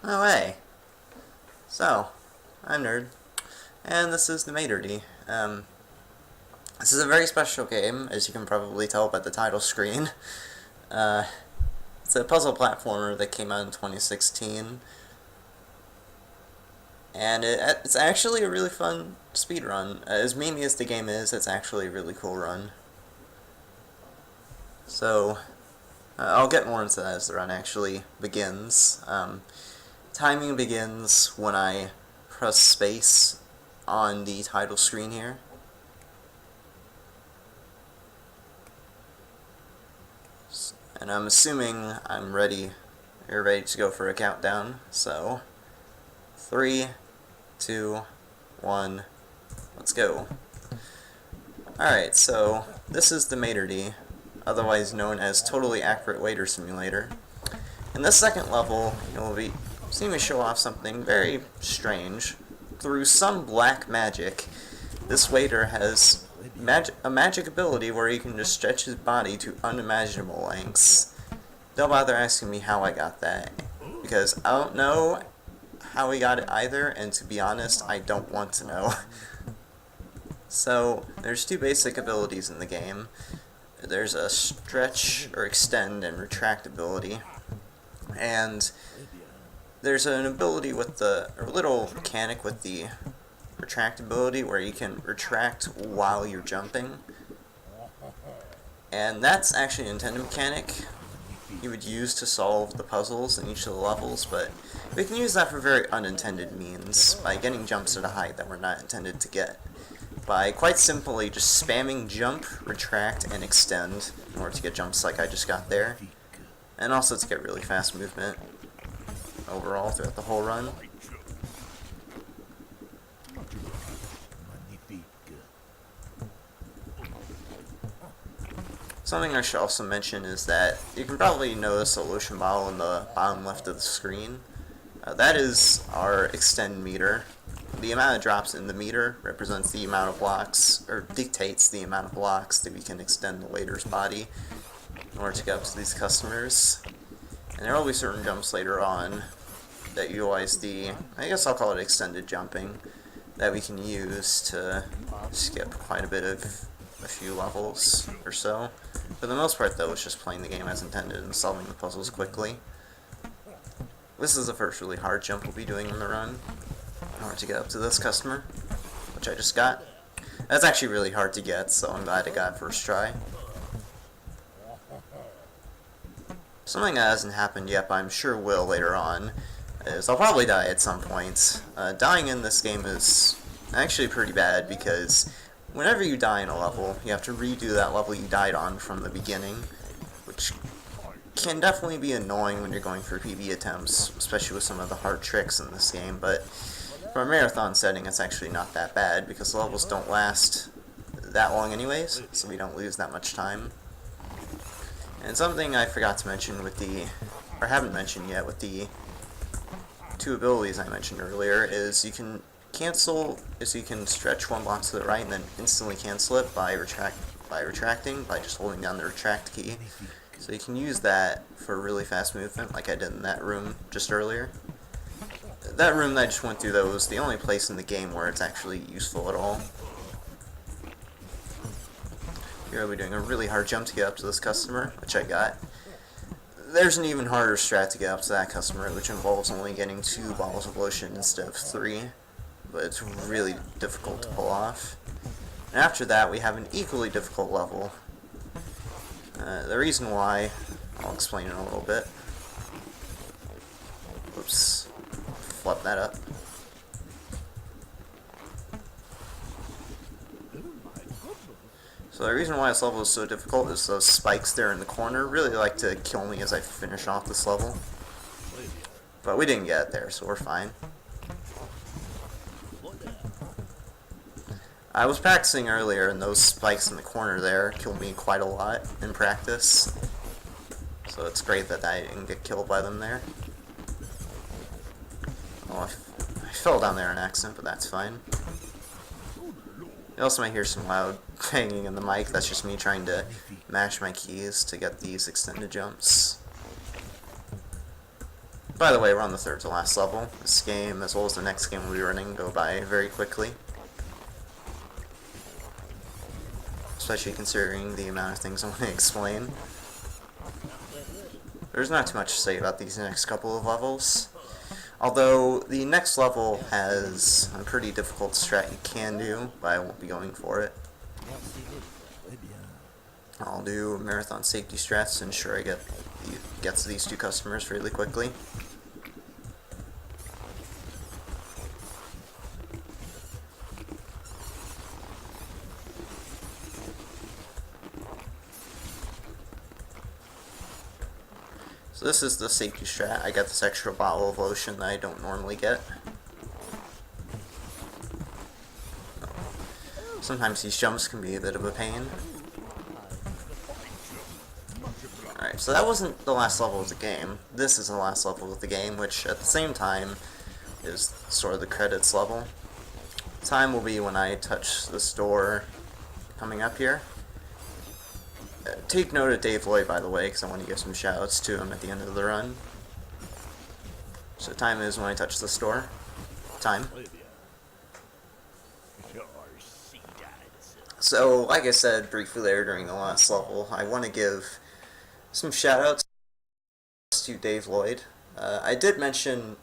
Oh hey, so, I'm Nerd, and this is the Maitre D. This is a very special game, as you can probably tell by the title screen. Uh, it's a puzzle platformer that came out in 2016, and it's actually a really fun speedrun. As memey as the game is, it's actually a really cool run. So, I'll get more into that as the run actually begins. Timing begins when I press space on the title screen here. And I'm assuming I'm ready. You're ready to go for a countdown. So, 3, 2, 1, let's go. Alright, so this is the Maitre D, otherwise known as Totally Accurate Waiter Simulator. In this second level, you'll be seeing me show off something very strange. Through some black magic, this waiter has a magic ability where he can just stretch his body to unimaginable lengths. Don't bother asking me how I got that, because I don't know how he got it either, and to be honest, I don't want to know. So, there's two basic abilities in the game. There's a stretch, or extend, and retract ability. And there's an ability with a little mechanic with the retract ability where you can retract while you're jumping. And that's actually an intended mechanic you would use to solve the puzzles in each of the levels, but we can use that for very unintended means, by getting jumps at a height that we're not intended to get. By quite simply just spamming jump, retract, and extend in order to get jumps like I just got there. And also to get really fast movement overall throughout the whole run. Something I should also mention is that you can probably notice a lotion bottle in the bottom left of the screen. That is our extend meter. The amount of drops in the meter represents the amount of blocks, or dictates the amount of blocks that we can extend the waiter's body in order to get up to these customers. And there will be certain jumps later on that utilize the, I guess I'll call it extended jumping, that we can use to skip quite a bit of a few levels or so. For the most part though, it's just playing the game as intended and solving the puzzles quickly. This is the first really hard jump we'll be doing in the run, in order to get up to this customer, which I just got. That's actually really hard to get, so I'm glad I got it first try. Something that hasn't happened yet, but I'm sure will later on, is I'll probably die at some point. Dying in this game is actually pretty bad, because whenever you die in a level, you have to redo that level you died on from the beginning, which can definitely be annoying when you're going for PB attempts, especially with some of the hard tricks in this game, but for a marathon setting, it's actually not that bad, because the levels don't last that long anyways, so we don't lose that much time. And something I forgot to mention with the, or haven't mentioned yet with the two abilities I mentioned earlier, is you can stretch one block to the right and then instantly cancel it by retracting, by just holding down the retract key. So you can use that for really fast movement, like I did in that room just earlier. That room that I just went through, though, was the only place in the game where it's actually useful at all. Here I'll be doing a really hard jump to get up to this customer, which I got. There's an even harder strat to get up to that customer, which involves only getting 2 bottles of lotion instead of 3, but it's really difficult to pull off. And after that, we have an equally difficult level. The reason why, I'll explain in a little bit. Oops, flub that up. So the reason why this level is so difficult is those spikes there in the corner really like to kill me as I finish off this level. But we didn't get it there, so we're fine. I was practicing earlier, and those spikes in the corner there killed me quite a lot in practice. So it's great that I didn't get killed by them there. Oh, I fell down there on accident, but that's fine. You also might hear some loud banging in the mic. That's just me trying to mash my keys to get these extended jumps. By the way, we're on the third to last level. This game, as well as the next game we'll be running, go by very quickly. Especially considering the amount of things I want to explain. There's not too much to say about these next couple of levels. Although, the next level has a pretty difficult strat you can do, but I won't be going for it. I'll do marathon safety strats to ensure I get to these two customers fairly quickly. So this is the safety strat. I got this extra bottle of lotion that I don't normally get. Sometimes these jumps can be a bit of a pain. Alright, so that wasn't the last level of the game. This is the last level of the game, which at the same time is sort of the credits level. Time will be when I touch this door coming up here. Take note of Dave Lloyd, by the way, because I want to give some shoutouts to him at the end of the run. So time is when I touch this door. Time. So, like I said briefly there during the last level, I want to give some shoutouts to Dave Lloyd. I did mention,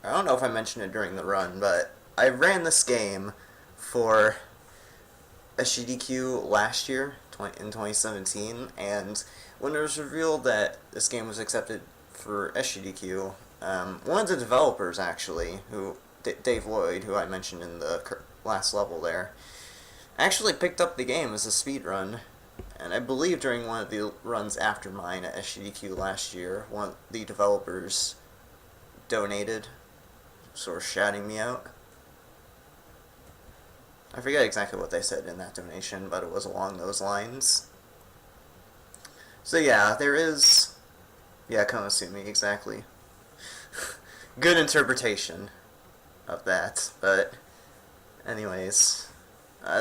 I don't know if I mentioned it during the run, but I ran this game for SGDQ last year, in 2017, and when it was revealed that this game was accepted for SGDQ, one of the developers actually, Dave Lloyd, who I mentioned in the last level there, actually picked up the game as a speedrun, and I believe during one of the runs after mine at SGDQ last year, one of the developers donated, sort of shouting me out. I forget exactly what they said in that donation, but it was along those lines. So yeah, there is... Yeah, Konosumi, exactly. Good interpretation of that, but... Anyways.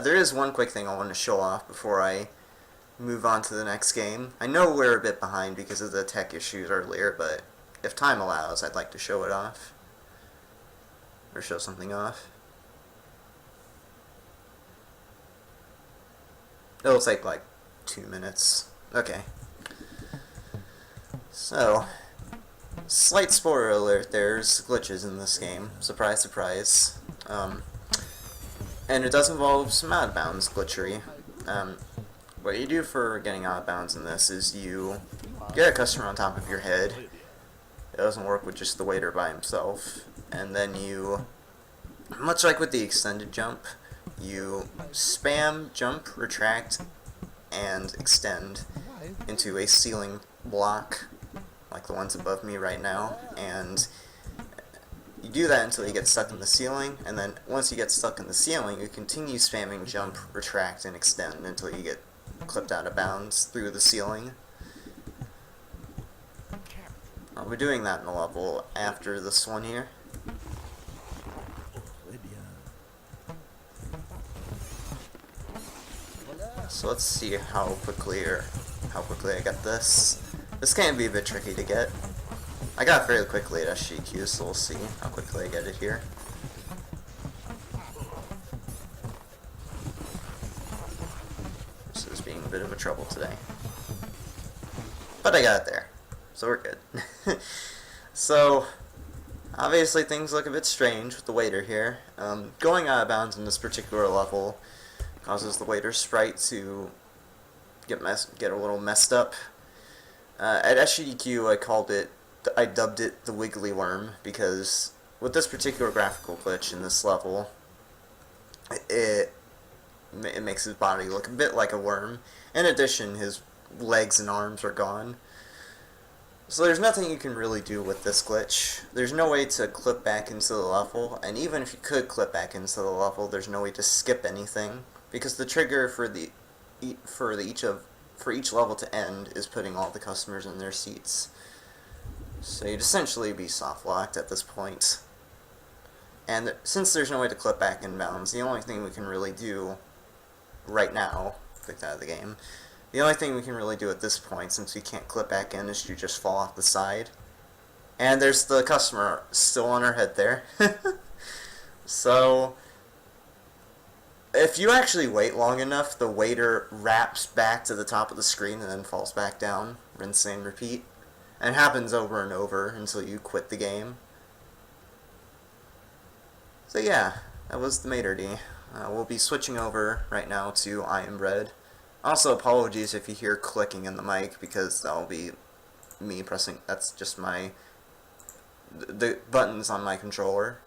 There is one quick thing I want to show off before I move on to the next game. I know we're a bit behind because of the tech issues earlier, but if time allows, I'd like to show it off. Or show something off. It'll take like 2 minutes. Okay. So, slight spoiler alert, there's glitches in this game. Surprise, surprise. And it does involve some out of bounds glitchery. What you do for getting out of bounds in this is you get a customer on top of your head. It doesn't work with just the waiter by himself. And then you, much like with the extended jump, you spam, jump, retract, and extend into a ceiling block, like the ones above me right now, and you do that until you get stuck in the ceiling, and then once you get stuck in the ceiling, you continue spamming jump, retract, and extend until you get clipped out of bounds through the ceiling. We're doing that in the level after this one here. So let's see how quickly I get this. This can be a bit tricky to get. I got it fairly quickly at SGQ, so we'll see how quickly I get it here. This is being a bit of a trouble today. But I got it there, so we're good. So, obviously things look a bit strange with the waiter here. Going out of bounds in this particular level causes the waiter's sprite to get a little messed up. At SGDQ, I dubbed it the Wiggly Worm, because with this particular graphical glitch in this level, it makes his body look a bit like a worm. In addition, his legs and arms are gone. So there's nothing you can really do with this glitch. There's no way to clip back into the level, and even if you could clip back into the level, there's no way to skip anything, because the trigger for each level to end is putting all the customers in their seats. So you'd essentially be soft locked at this point. And since there's no way to clip back in bounds, the only thing we can really do right now, clicked out of the game, the only thing we can really do at this point, since we can't clip back in, is to just fall off the side. And there's the customer still on her head there. So, if you actually wait long enough, the waiter wraps back to the top of the screen and then falls back down. Rinse and repeat. And it happens over and over until you quit the game. So yeah, that was the Maitre D. We'll be switching over right now to I Am Red. Also, apologies if you hear clicking in the mic, because that'll be me pressing, that's just the buttons on my controller.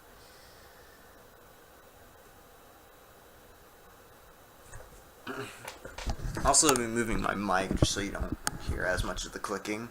Also, I'll be moving my mic just so you don't hear as much of the clicking.